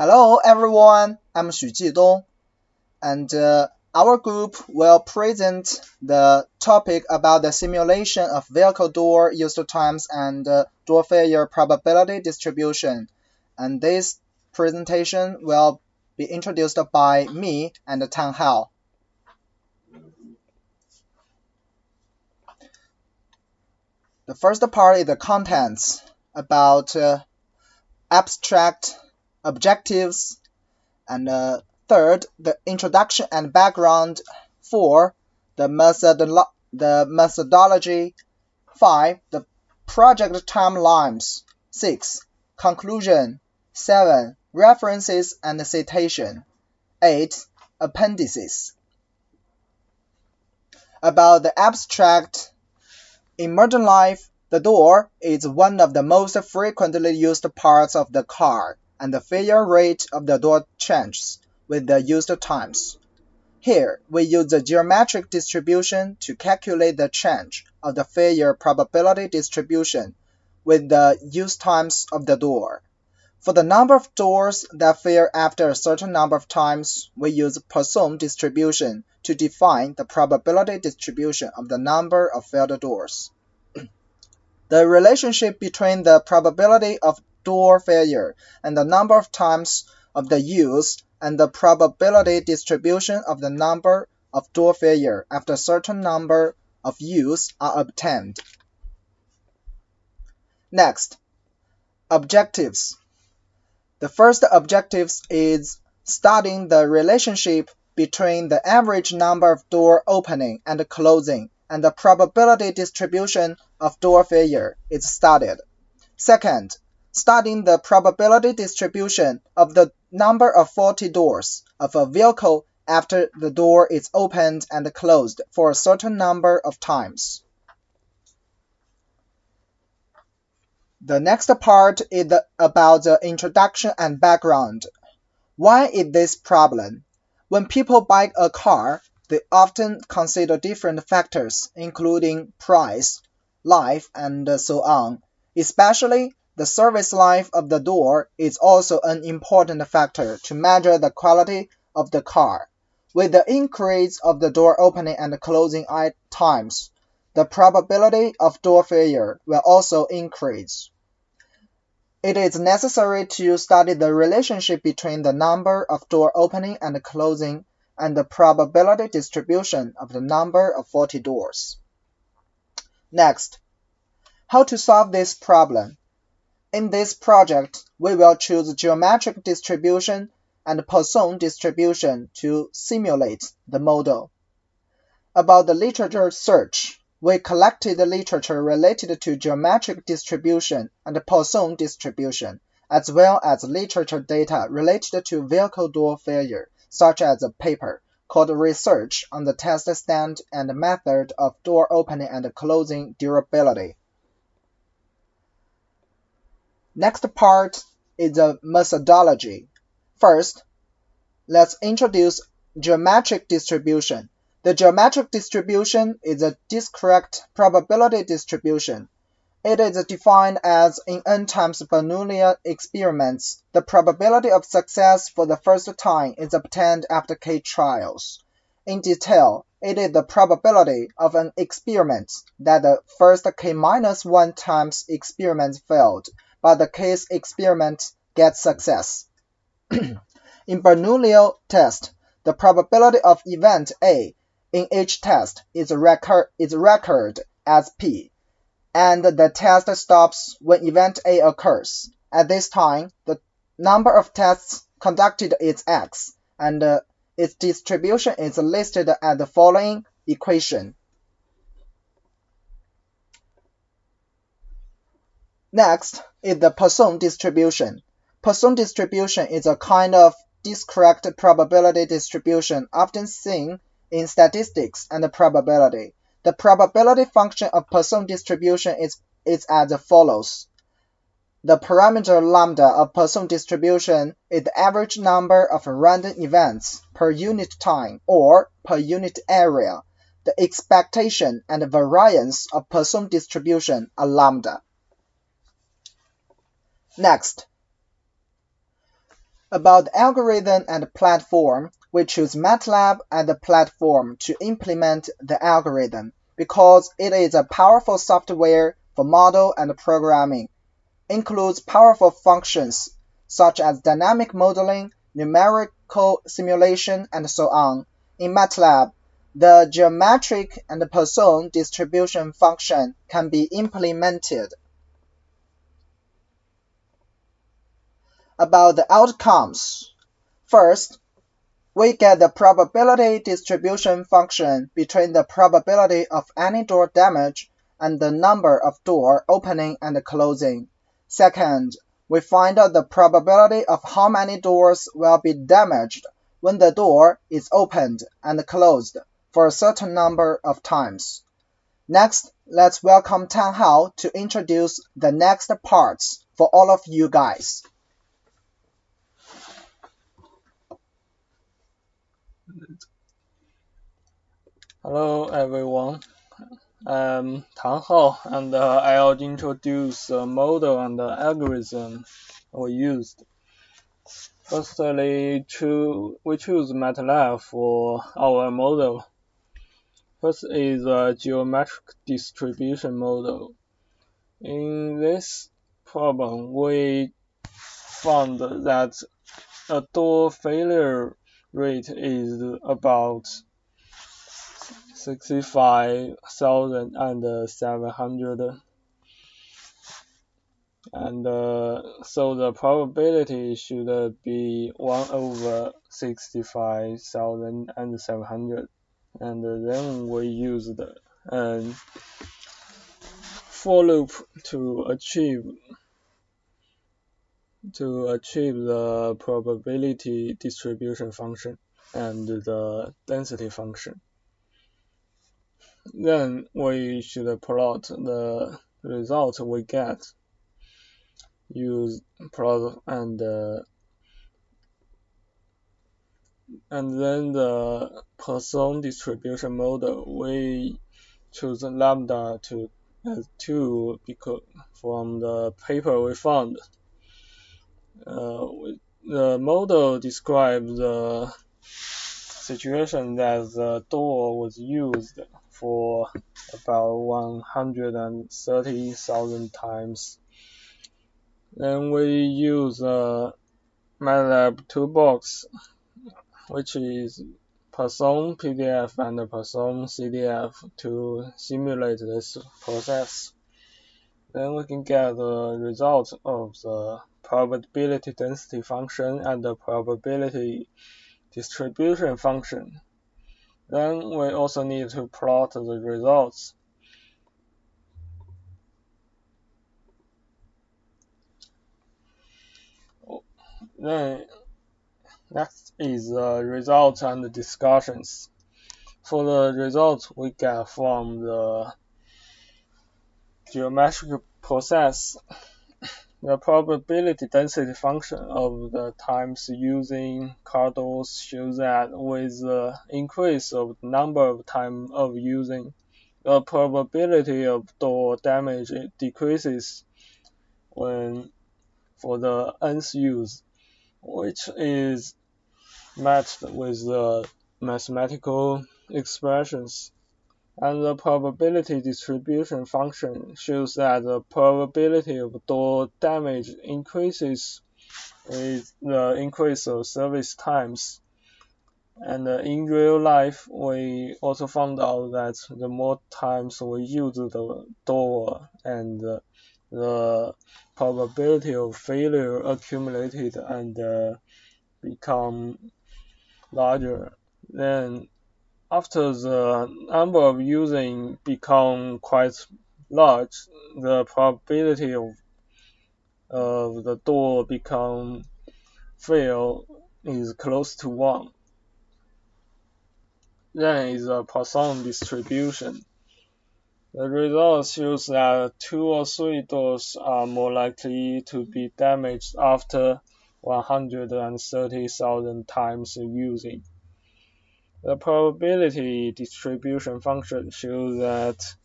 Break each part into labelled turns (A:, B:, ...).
A: Hello everyone, I'm Jidong, and our group will present the topic about the simulation of vehicle door user times and door failure probability distribution. And this presentation will be introduced by me and Tang. The first part is the contents about abstract objectives, and third, the introduction and background. 4, the methodology. 5, the project timelines. 6, conclusion. 7, references and citation. 8, appendices. About the abstract. In modern life, the door is one of the most frequently used parts of the car, and the failure rate of the door changes with the used times. Here, we use the geometric distribution to calculate the change of the failure probability distribution with the use times of the door. For the number of doors that fail after a certain number of times, we use Poisson distribution to define the probability distribution of the number of failed doors. The relationship between the probability of door failure and the number of times of the use and the probability distribution of the number of door failure after a certain number of use are obtained. Next, objectives. The first objective is studying the relationship between the average number of door opening and closing and the probability distribution of door failure is studied. Second, studying the probability distribution of the number of faulty doors of a vehicle after the door is opened and closed for a certain number of times. The next part is about the introduction and background. Why is this problem? When people buy a car, they often consider different factors, including price, life, and so on. Especially, the service life of the door is also an important factor to measure the quality of the car. With the increase of the door opening and closing times, the probability of door failure will also increase. It is necessary to study the relationship between the number of door opening and closing and the probability distribution of the number of faulty doors. Next, how to solve this problem. In this project, we will choose geometric distribution and Poisson distribution to simulate the model. About the literature search, we collected the literature related to geometric distribution and Poisson distribution, as well as literature data related to vehicle door failure, such as a paper called Research on the Test Stand and Method of Door Opening and Closing Durability. Next part is the methodology. First, let's introduce geometric distribution. The geometric distribution is a discrete probability distribution. It is defined as in n times Bernoulli experiments, the probability of success for the first time is obtained after k trials. In detail, it is the probability of an experiment that the first k-1 times experiment failed, but the case experiment gets success. In Bernoulli test, the probability of event A in each test is recorded as P, and the test stops when event A occurs. At this time, the number of tests conducted is X, and its distribution is listed as the following equation. Next is the Poisson distribution. Poisson distribution is a kind of discrete probability distribution often seen in statistics and probability. The probability function of Poisson distribution is as follows. The parameter lambda of Poisson distribution is the average number of random events per unit time or per unit area. The expectation and variance of Poisson distribution are lambda. Next, About the algorithm and the platform, we choose MATLAB and the platform to implement the algorithm because it is a powerful software for model and programming, includes powerful functions such as dynamic modeling, numerical simulation, and so on. In MATLAB, the geometric and Poisson distribution function can be implemented. About the outcomes. First, we get the probability distribution function between the probability of any door damage and the number of door opening and closing. Second, we find out the probability of how many doors will be damaged when the door is opened and closed for a certain number of times. Next, let's welcome Tang to introduce the next parts for all of you guys.
B: Hello everyone, I'm Tang and I'll introduce the model and the algorithm we used. Firstly, we choose MATLAB for our model. First is a geometric distribution model. In this problem, we found that a door failure rate is about 65,700, and so the probability should be 1 over 65,700, and then we used a for loop to achieve the probability distribution function and the density function. Then we should plot the result we get. Use plot and then the Poisson distribution model. We choose lambda as 2 because from the paper we found. The model describes the situation that the door was used for about 130,000 times. Then we use a MATLAB toolbox, which is Poisson PDF and Poisson CDF to simulate this process. Then we can get the result of the probability density function and the probability distribution function. Then we also need to plot the results. Then next is the results and discussions. For the results we get from the geometric process, the probability density function of the times using car doors shows that with the increase of the number of times of using, the probability of door damage decreases when for the nth use, which is matched with the mathematical expressions. And the probability distribution function shows that the probability of door damage increases with the increase of service times. And in real life, we also found out that the more times we use the door and the probability of failure accumulated and become larger. Then after the number of using become quite large, the probability of the door become fail is close to 1. Then is a Poisson distribution. The result shows that 2 or 3 doors are more likely to be damaged after 130,000 times using. The probability distribution function shows that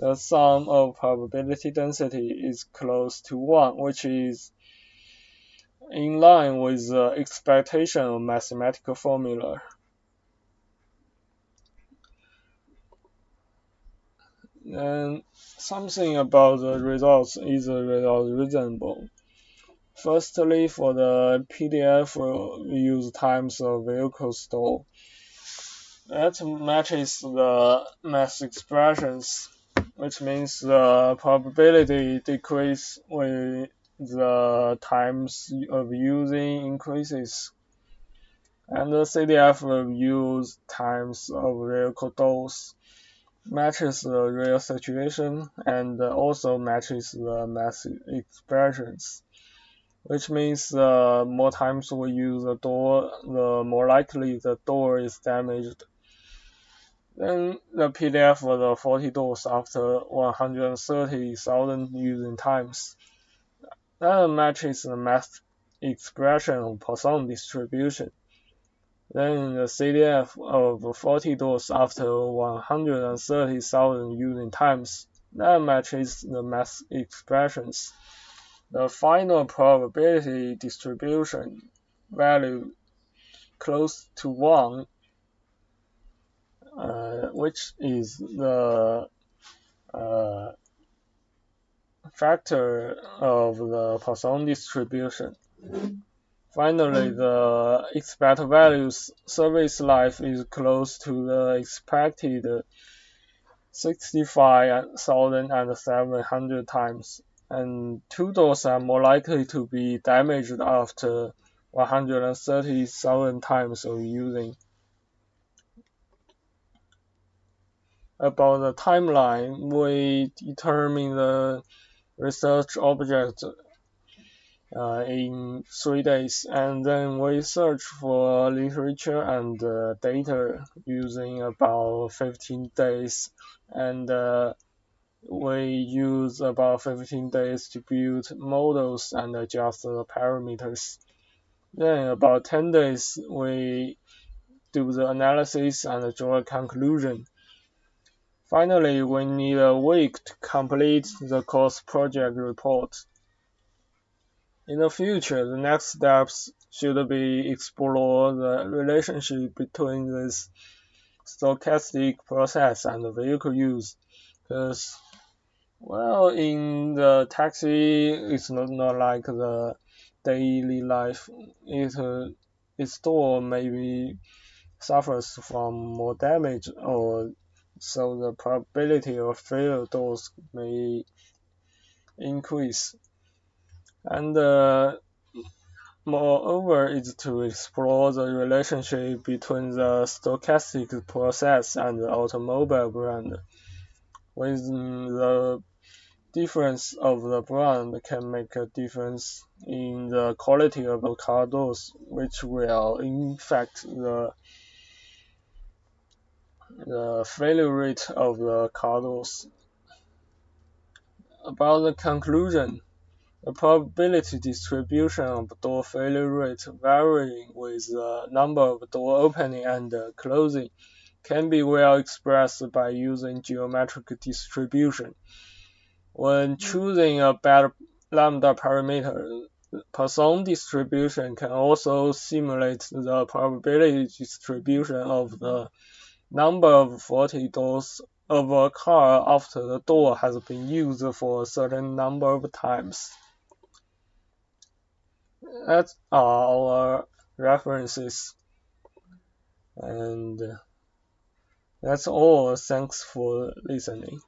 B: the sum of probability density is close to 1, which is in line with the expectation of mathematical formula. And something about the results is the result reasonable. Firstly, for the PDF, we use times of vehicle store. That matches the math expressions, which means the probability decrease with the times of using increases. And the CDF will use times of vehicle dose, matches the real situation, and also matches the math expressions, which means the more times we use the door, the more likely the door is damaged. Then the PDF for the 40 doors after 130,000 using times. That matches the math expression of Poisson distribution. Then the CDF of 40 doors after 130,000 using times. That matches the math expressions. The final probability distribution value close to 1, which is the factor of the Poisson distribution. Finally, the expected values service life is close to the expected 65,700 times, and two doors are more likely to be damaged after 130,000 times of using. About the timeline, we determine the research object in 3 days, and then we search for literature and data using about 15 days, and we use about 15 days to build models and adjust the parameters. Then about 10 days we do the analysis and draw a conclusion. Finally, we need a week to complete the course project report. In the future, the next steps should be explore the relationship between this stochastic process and the vehicle use. Because, well, in the taxi, it's not like the daily life. Its door maybe suffers from more damage, or so the probability of failure doors may increase. And moreover is to explore the relationship between the stochastic process and the automobile brand. With the difference of the brand can make a difference in the quality of the car doors, which will affect the failure rate of the car doors. About the conclusion, the probability distribution of door failure rate varying with the number of door opening and closing can be well expressed by using geometric distribution. When choosing a bad lambda parameter, Poisson distribution can also simulate the probability distribution of the number of 40 doors of a car after the door has been used for a certain number of times. That's our references, and that's all. Thanks for listening.